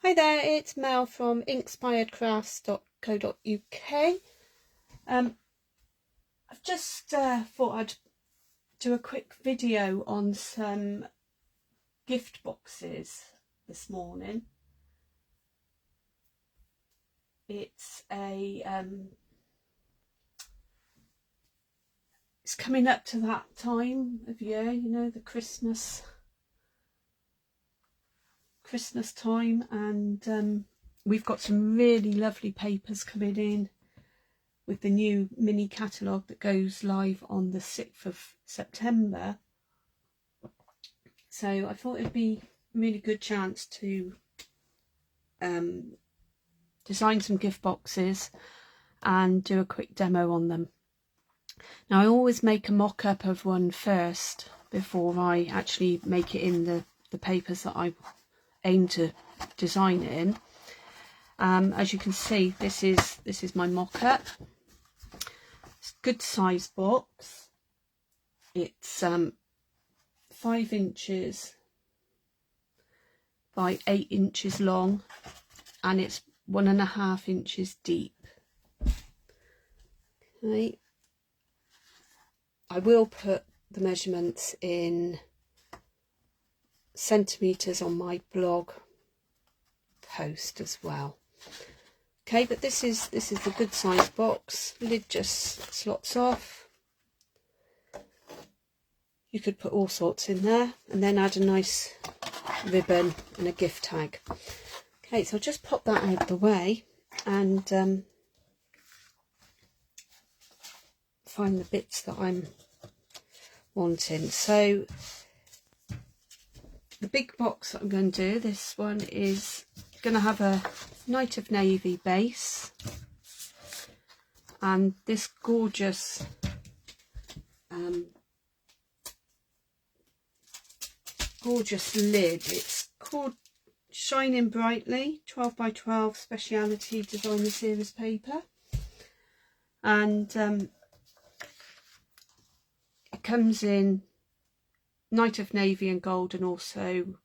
Hi there, it's Mel from inkspiredcrafts.co.uk. I've just thought I'd do a quick video on some gift boxes this morning. It's it's coming up to that time of year, you know, the Christmas time, and we've got some really lovely papers coming in with the new mini catalogue that goes live on the 6th of September. So I thought it'd be a really good chance to design some gift boxes and do a quick demo on them. Now, I always make a mock-up of one first before I actually make it in the papers that I aim to design it in. As you can see, this is my mock-up. It's a good size box. It's 5 inches by 8 inches long, and it's 1.5 inches deep. Okay, I will put the measurements in centimetres on my blog post as well. Okay, but this is the good size box. Lid just slots off. You could put all sorts in there and then add a nice ribbon and a gift tag. Okay, so I'll just pop that out of the way and find the bits that I'm wanting. So the big box that I'm going to do, this one is going to have a Night of Navy base, and this gorgeous gorgeous lid. It's called Shining Brightly 12 by 12 Speciality Designer Series paper, and it comes in Night of Navy and gold, and also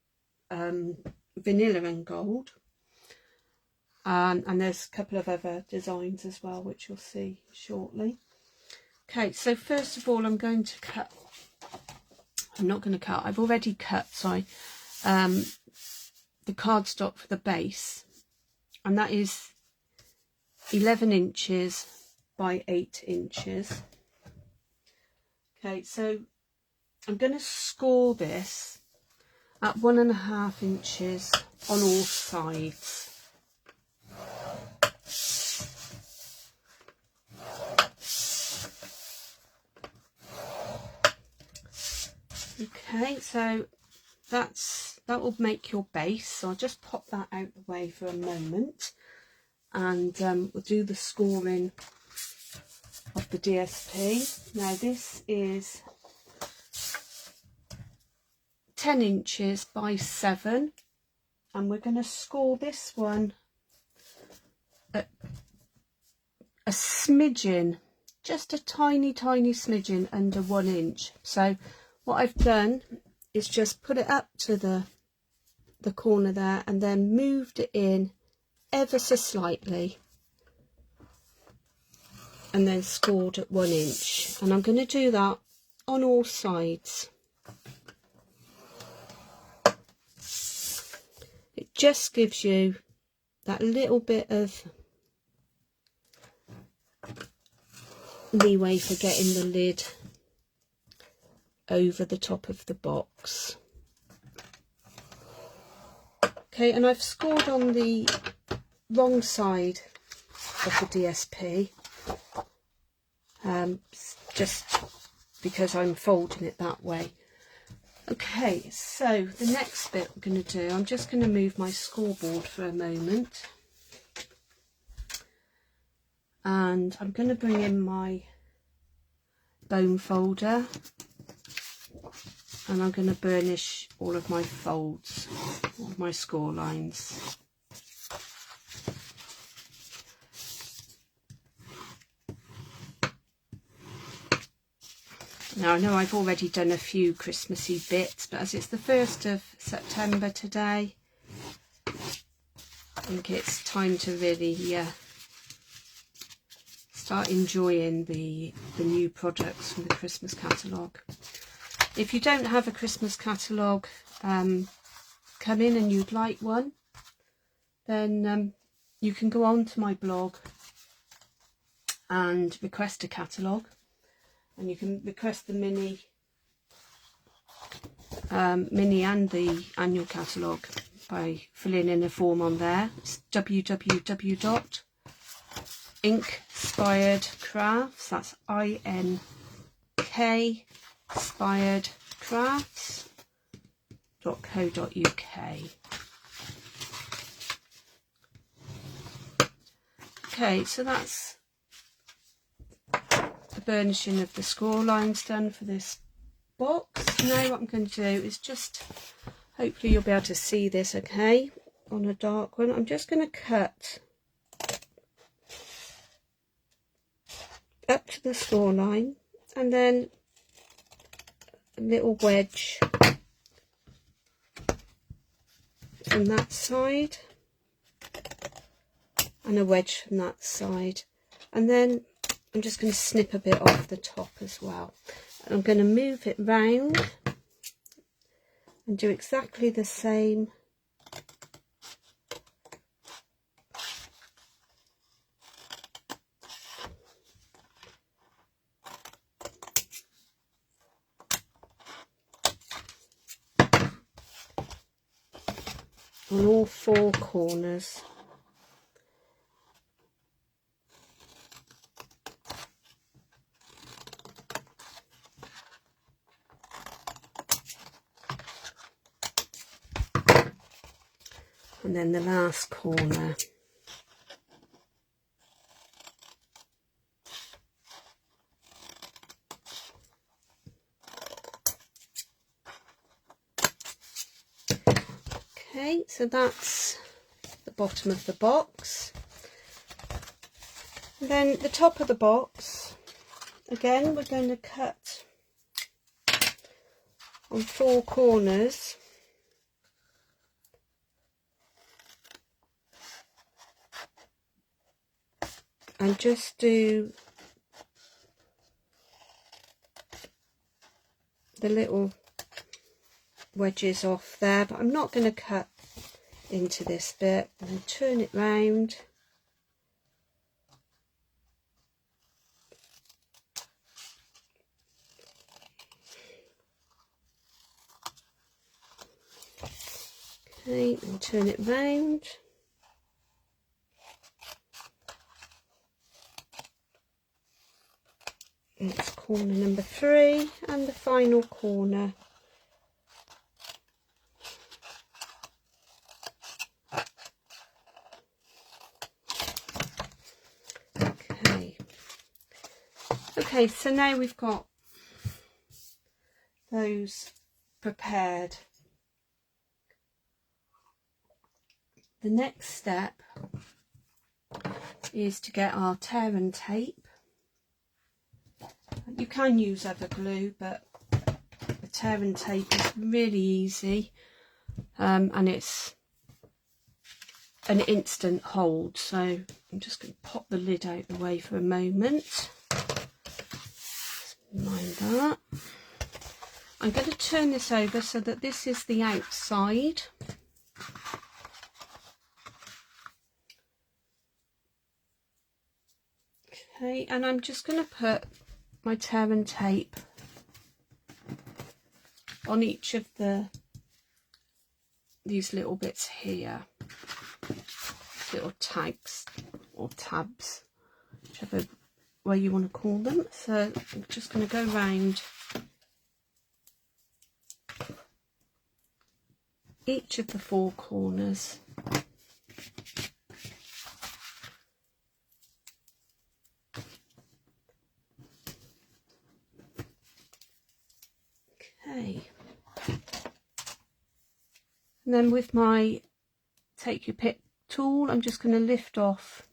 vanilla and gold, and there's a couple of other designs as well, which you'll see shortly. Okay, so first of all, I'm going to cut. I'm not going to cut. I've already cut, sorry, the cardstock for the base, and that is 11 inches by 8 inches. Okay, so I'm going to score this at 1.5 inches on all sides. Okay, so that will make your base. So I'll just pop that out the way for a moment, and we'll do the scoring of the DSP. Now this is 10 inches by 7, and we're going to score this one at a smidgen, just a tiny smidgen under 1 inch. So what I've done is just put it up to the corner there, and then moved it in ever so slightly, and then scored at 1 inch. And I'm going to do that on all sides. It just gives you that little bit of leeway for getting the lid over the top of the box. Okay, and I've scored on the wrong side of the DSP, just because I'm folding it that way. Okay, so the next bit we're going to do, I'm just going to move my scoreboard for a moment, and I'm going to bring in my bone folder, and I'm going to burnish all of my folds, all of my score lines. Now, I know I've already done a few Christmassy bits, but as it's the 1st of September today, think it's time to really start enjoying the new products from the Christmas catalogue. If you don't have a Christmas catalogue, come in and you'd like one, then you can go on to my blog and request a catalogue, and you can request the mini and the annual catalogue by filling in a form on there. It's www.inspiredcrafts, that's INK inspiredcrafts.co.uk. Okay, so that's the burnishing of the score lines done for this box. Now what I'm going to do is just, hopefully you'll be able to see this okay on a dark one. I'm just going to cut up to the score line and then a little wedge from that side and a wedge from that side, and then I'm just going to snip a bit off the top as well. And I'm going to move it round and do exactly the same on all four corners. And then the last corner. Okay, so that's the bottom of the box. And then the top of the box, again, we're going to cut on four corners. And just do the little wedges off there, but I'm not going to cut into this bit. I'm going to turn it round. Okay, and turn it round. It's corner number 3 and the final corner. Okay, so now we've got those prepared. The next step is to get our tear and tape. You can use other glue, but the tear and tape is really easy, and it's an instant hold. So I'm just going to pop the lid out of the way for a moment. Mind that. I'm going to turn this over so that this is the outside. Okay, and I'm just going to put my tear and tape on each of these little bits here, little tags or tabs, whichever way you want to call them. So I'm just going to go round each of the four corners. Okay, and then with my take your pick tool, I'm just going to lift off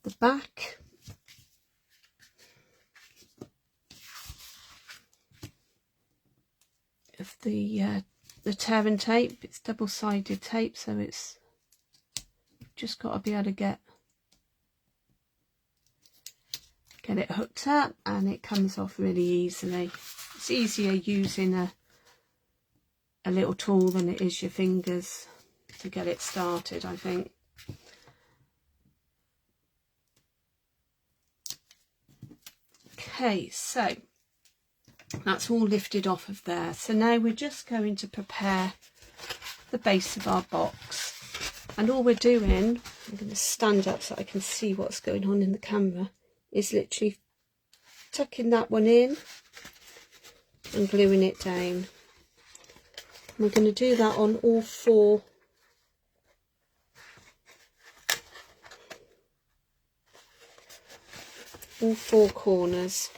the back of the tear and tape. It's double-sided tape, so it's just got to be able to get it hooked up, and it comes off really easily. It's easier using a little tool than it is your fingers to get it started, I think. Okay, so that's all lifted off of there. So now we're just going to prepare the base of our box. And all we're doing, I'm going to stand up so I can see what's going on in the camera, is literally tucking that one in and gluing it down. We're going to do that on all four corners.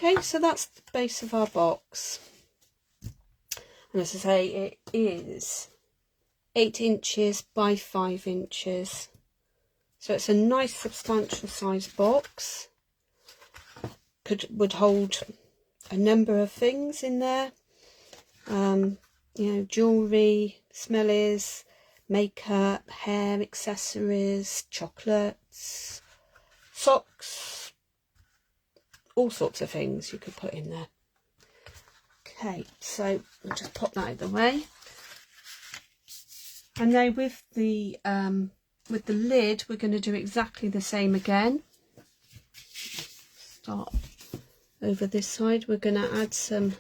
Okay, so that's the base of our box. And as I say, it is 8 inches by 5 inches. So it's a nice substantial size box. Would hold a number of things in there. You know, jewellery, smellies, makeup, hair, accessories, chocolates, socks, all sorts of things you could put in there. Okay, so I'll just pop that out of the way. And now with the lid, we're going to do exactly the same again. Start over this side. We're going to add some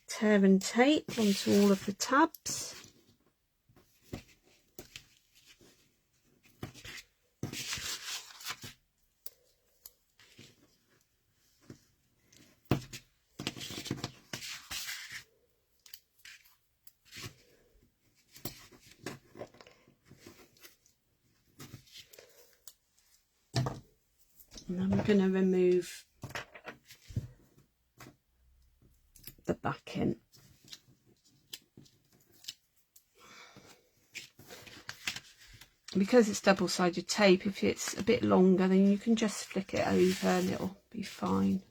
tear and tape onto all of the tabs. And then we're going to remove the backing. Because it's double-sided tape, if it's a bit longer, then you can just flick it over and it'll be fine.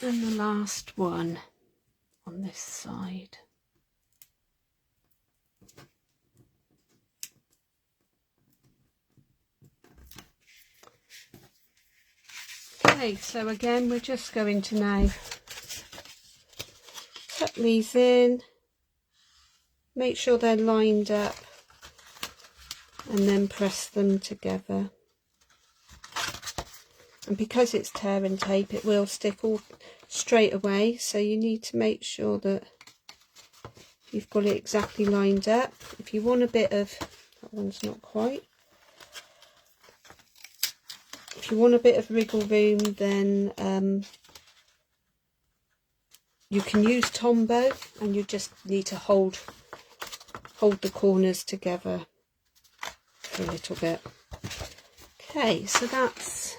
And the last one on this side. Okay, so again we're just going to now tuck these in, make sure they're lined up, and then press them together. And because it's tear and tape, it will stick all straight away, so you need to make sure that you've got it exactly lined up. If you want a bit of, that one's not quite, if you want a bit of wriggle room, then you can use Tombow, and you just need to hold the corners together for a little bit. Okay, so that's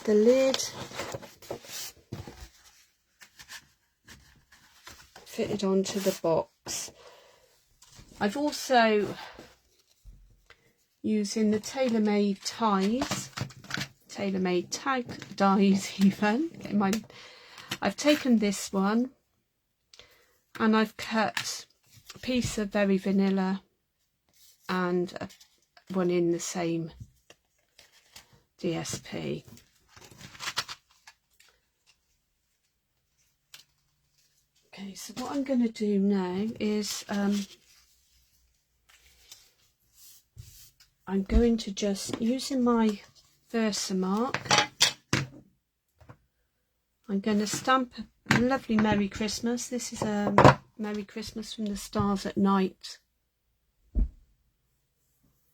the lid fitted onto the box. I've also, using the tailor-made ties, tailor-made tag dies even, I've taken this one and I've cut a piece of Very Vanilla and one in the same DSP. Okay, so what I'm going to do now is I'm going to just, using my Versamark, I'm going to stamp a lovely Merry Christmas. This is a Merry Christmas from the Stars at Night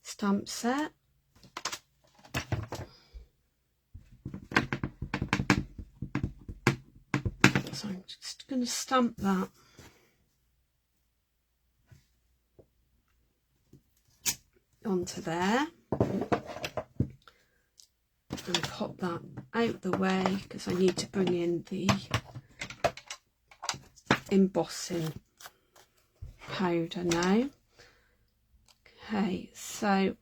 stamp set. So I'm just going to stamp that. Onto there. And pop that out the way because I need to bring in the embossing powder now. Okay, so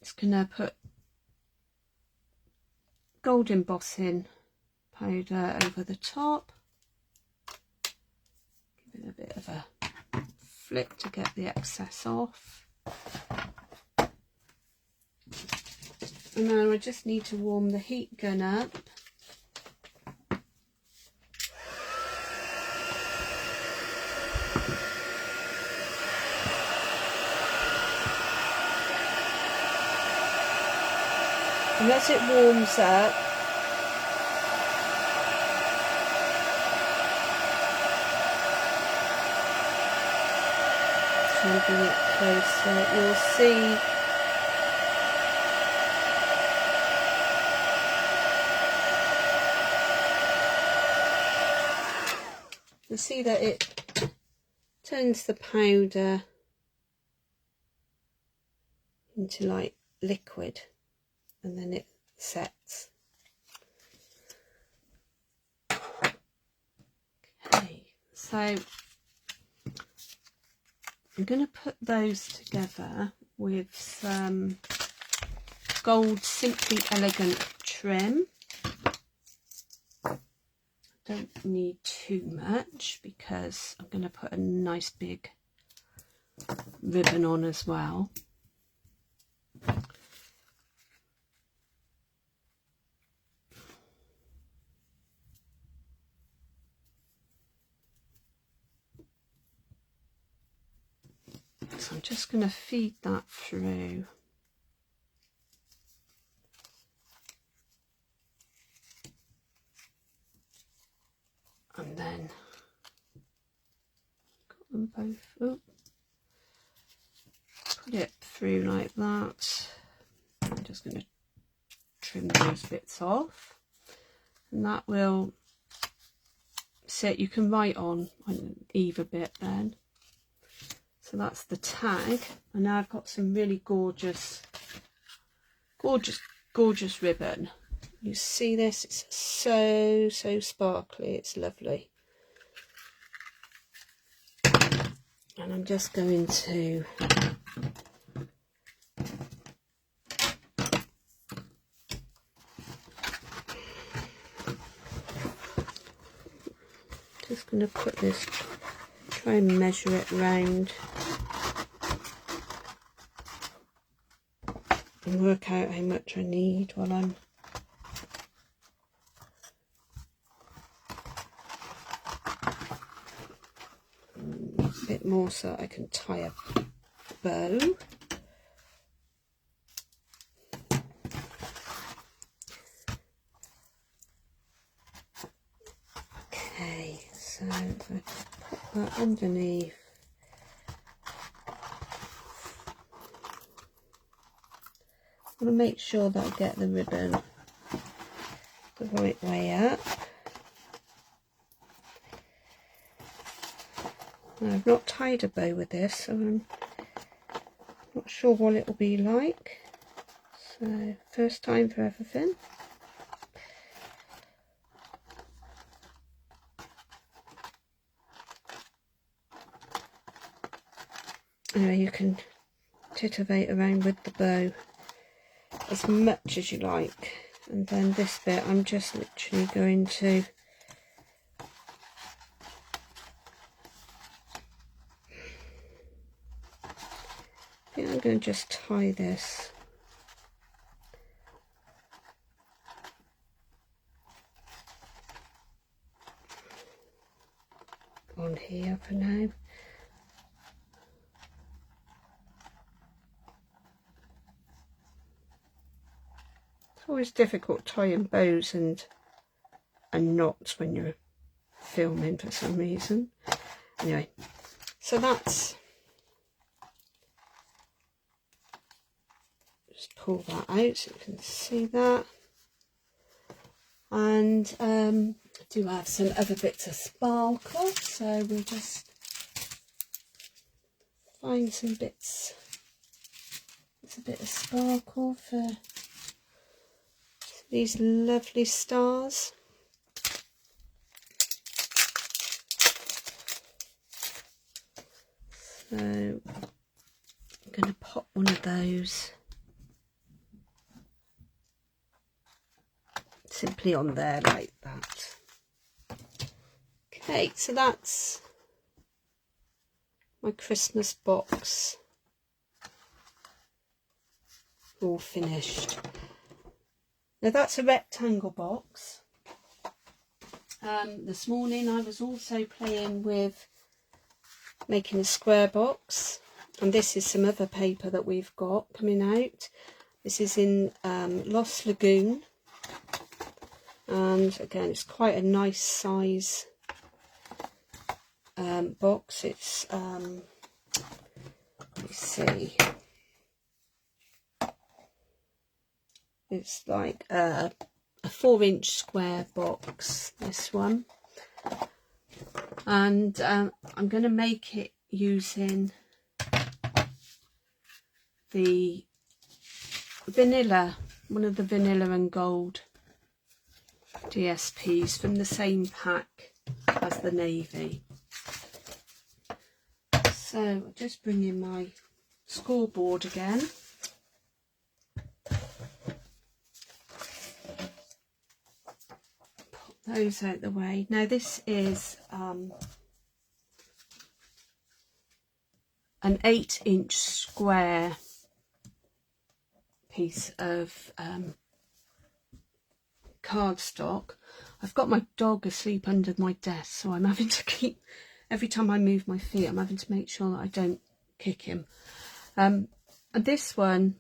just gonna put gold embossing powder over the top. Give it a bit of a flick to get the excess off. And now I just need to warm the heat gun up. And as it warms up, try and bring it closer, you'll see that it turns the powder into like liquid and then it sets. Okay, so I'm going to put those together with some gold Simply Elegant trim. Don't need too much because I'm going to put a nice big ribbon on as well. So I'm just going to feed that through. And then got them both. Oh, put it through like that. I'm just going to trim those bits off, and that will sit. You can write on either bit then. So that's the tag, and now I've got some really gorgeous ribbon. You see this? It's so sparkly. It's lovely. And I'm just going to put this, try and measure it round and work out how much I need while I'm a bit more so I can tie a bow. Okay, so if I put that underneath, I want to make sure that I get the ribbon the right way up. Now, I've not tied a bow with this, so I'm not sure what it will be like. So, first time for everything. Anyway, you can titivate around with the bow as much as you like. And then this bit, I'm just literally going to I'm going to just tie this on here for now. It's always difficult tying bows and knots when you're filming for some reason. Anyway, so that's, just pull that out so you can see that. And I do have some other bits of sparkle, so we'll just find some bits. It's a bit of sparkle for these lovely stars. So I'm going to pop one of those simply on there like that. Okay, so that's my Christmas box all finished. Now that's a rectangle box. This morning I was also playing with making a square box, and this is some other paper that we've got coming out. This is in Lost Lagoon, and again it's quite a nice size box. It's let me see, it's like a 4-inch square box, this one. And I'm going to make it using the vanilla, one of the vanilla and gold DSPs from the same pack as the navy. So I'll just bring in my scoreboard again. Those out the way. Now this is an 8-inch square piece of cardstock. I've got my dog asleep under my desk, so I'm having to keep, every time I move my feet, I'm having to make sure that I don't kick him. And this one's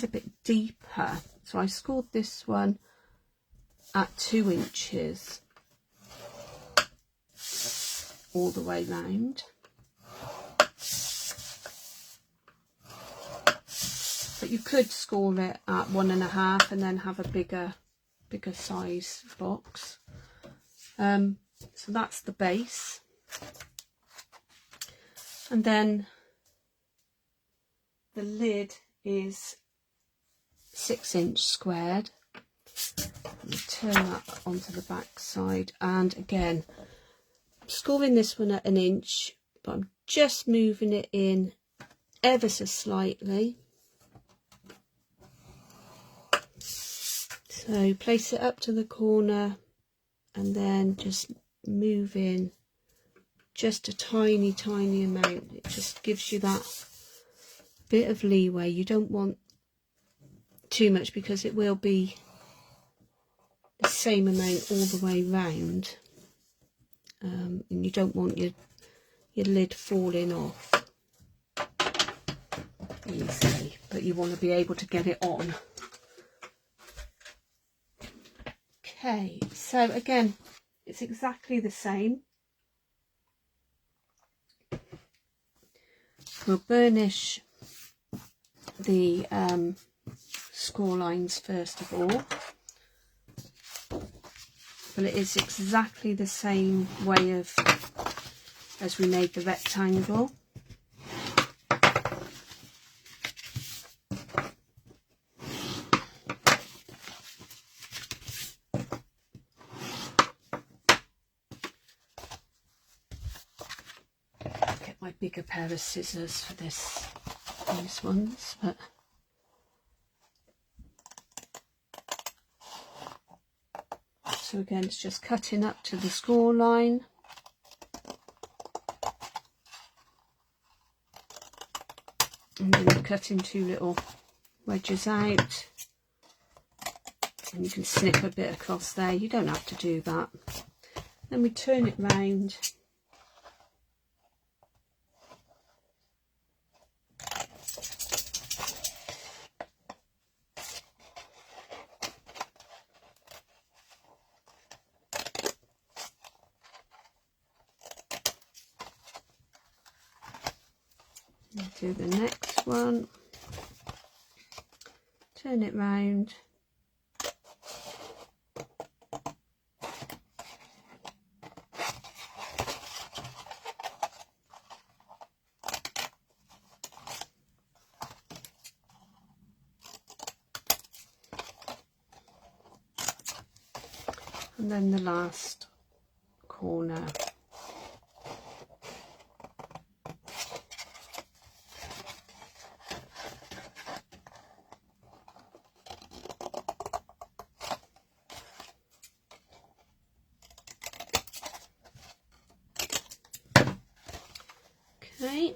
a bit deeper, so I scored this one at 2 inches all the way round. But you could score it at 1.5 and then have a bigger size box. So that's the base. And then the lid is 6-inch squared. Turn that onto the back side, and again I'm scoring this one at 1 inch, but I'm just moving it in ever so slightly. So place it up to the corner and then just move in just a tiny amount. It just gives you that bit of leeway. You don't want too much because it will be the same amount all the way round, and you don't want your lid falling off easily, but you want to be able to get it on. Okay, so again it's exactly the same. We'll burnish the score lines first of all. But it is exactly the same way of as we made the rectangle. Get my bigger pair of scissors for these ones, but so again it's just cutting up to the score line. And then you're cutting 2 little wedges out. And you can snip a bit across there. You don't have to do that. Then we turn it round. Do the next one, turn it round, and then the last corner. Okay,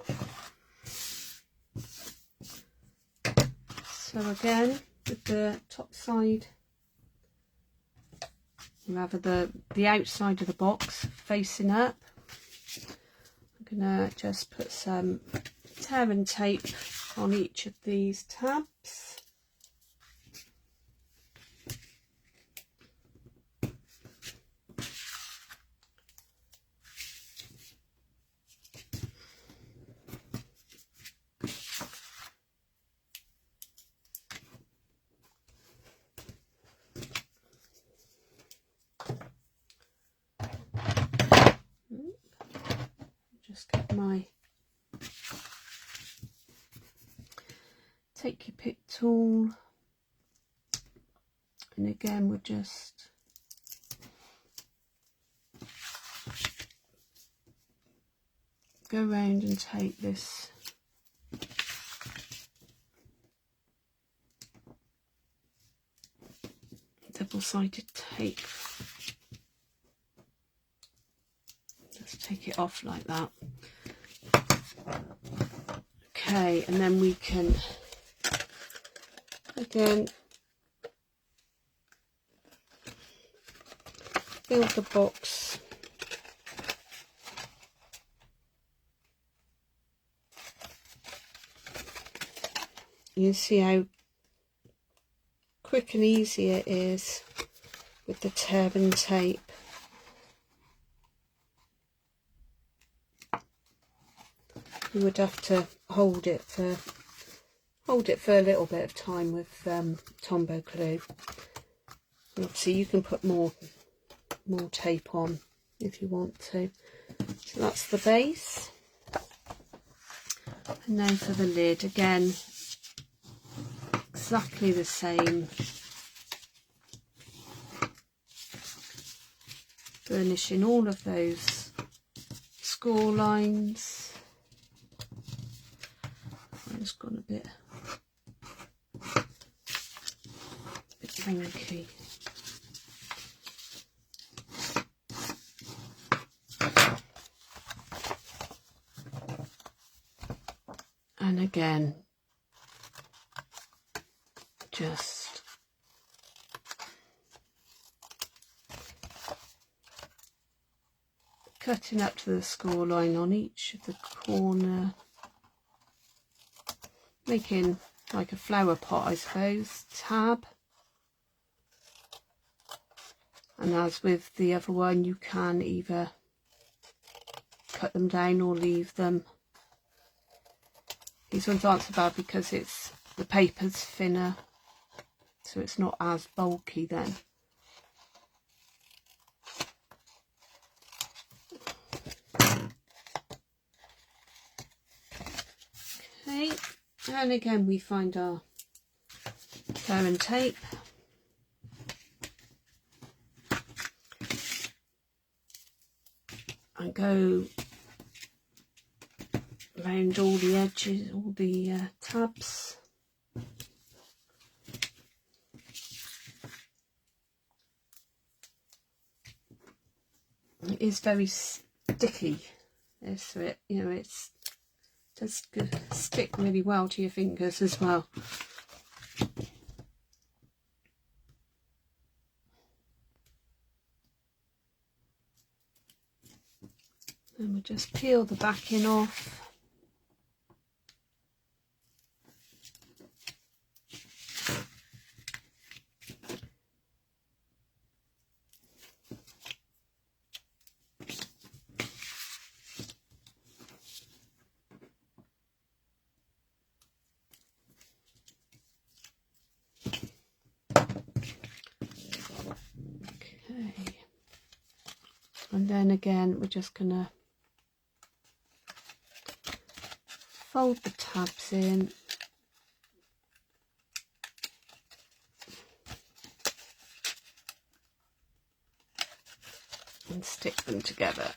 so again with the top side, rather the outside of the box facing up, I'm gonna just put some tear and tape on each of these tabs. Just get my take your pick tool, and again we'll just go around and take this double-sided tape, just take it off like that. Okay, and then we can again fill the box you see how quick and easy it is with the tear and tape. You would have to hold it for a little bit of time with Tombow glue. And obviously you can put more tape on if you want to. So that's the base. And then for the lid, again, exactly the same. Burnishing all of those score lines. It's gone a bit wonky. And again, just cutting up to the score line on each of the corner, making like a flower pot, I suppose, tab. And as with the other one, you can either cut them down or leave them. These ones aren't so bad because the paper's thinner, so it's not as bulky then. Okay, and again we find our tear and tape. And go around all the edges, all the tabs. It is very sticky, so it, you know, it's does stick really well to your fingers as well. And we'll just peel the backing off. Okay. And then again, we're just gonna fold the tabs in. and stick them together.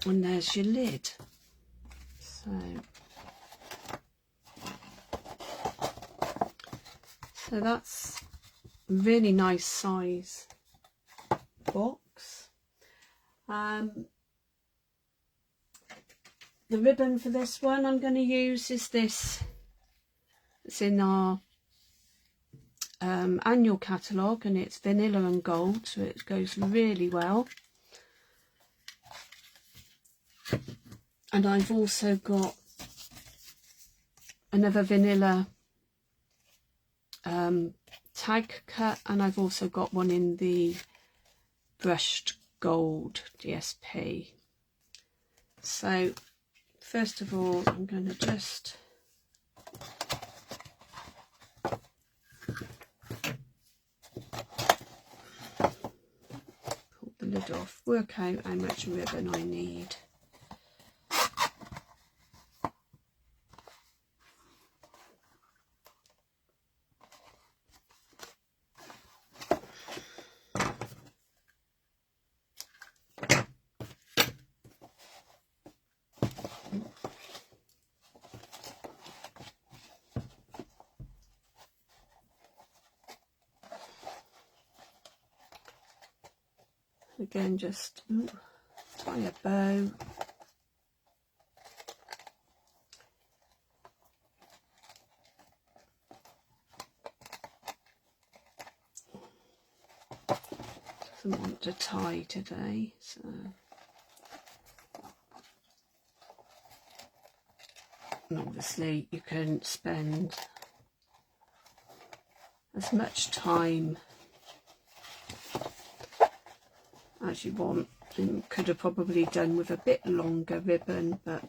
And there's your lid. So that's a really nice size box. The ribbon for this one I'm going to use is this. It's in our annual catalogue, and it's vanilla and gold, so it goes really well. And I've also got another vanilla tag cut, and I've also got one in the brushed gold DSP. So first of all, I'm going to just pull the lid off, work out how much ribbon I need. Again, just tie a bow. Doesn't want to tie today, so and obviously you can spend as much time as you want, and could have probably done with a bit longer ribbon, but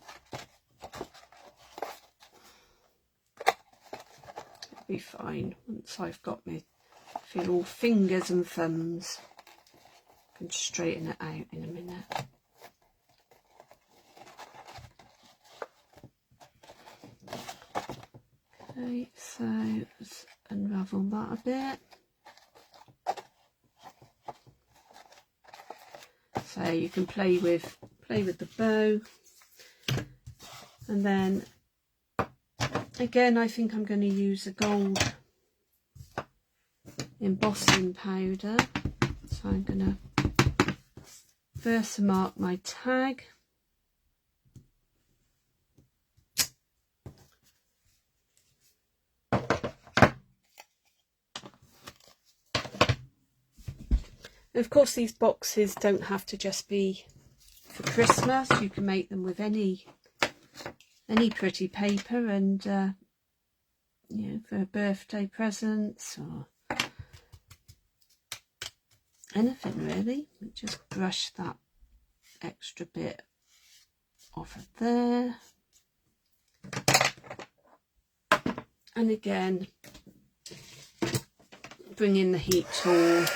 it'll be fine once I've got my feel all fingers and thumbs. I can straighten it out in a minute. Okay, so let's unravel that a bit. So you can play with the bow, and then again I think I'm going to use a gold embossing powder. So I'm going to Versamark my tag. And of course these boxes don't have to just be for Christmas. You can make them with any pretty paper, and you know, for birthday presents or anything really. Just brush that extra bit off of there, and again bring in the heat tool.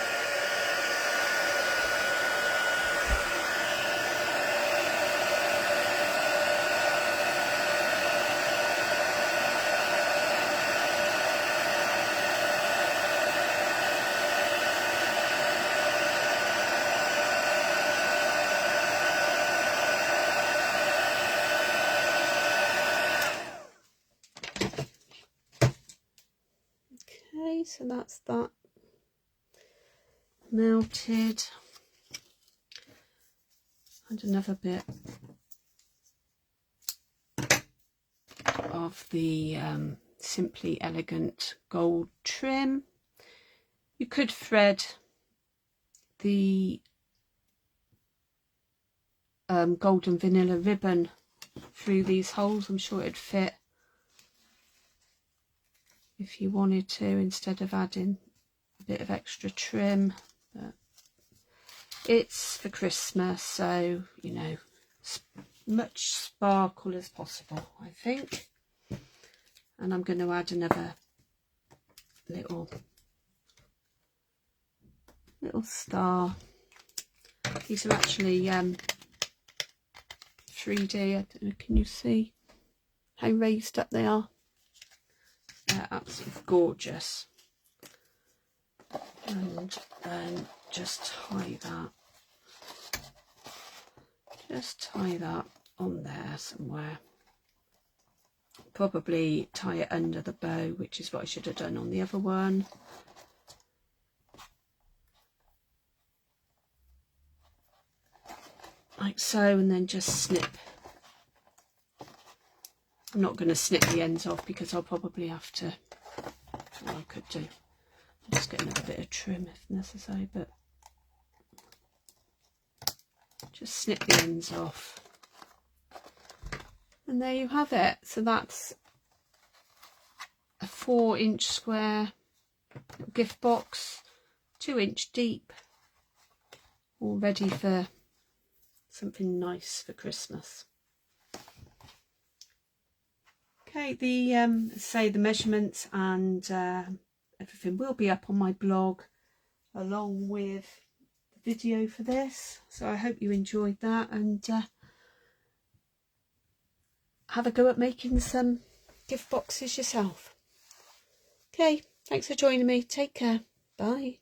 So that's that melted, and another bit of the Simply Elegant gold trim. You could thread the golden vanilla ribbon through these holes. I'm sure it'd fit if you wanted to, instead of adding a bit of extra trim. But it's for Christmas, so you know, much sparkle as possible, I think. And I'm going to add another little star. These are actually 3D. I don't know, can you see how raised up they are? They're absolutely gorgeous. and then just tie that. Just tie that on there somewhere. Probably tie it under the bow, which is what I should have done on the other one. Like so, and then just snip. I'm not going to snip the ends off because I'll probably have to, well, I could do, I'll just get another bit of trim if necessary, but just snip the ends off. And there you have it. So that's a 4-inch square gift box, 2-inch deep, all ready for something nice for Christmas. Okay, the measurements and everything will be up on my blog along with the video for this. So I hope you enjoyed that, and have a go at making some gift boxes yourself. Okay, thanks for joining me. Take care. Bye.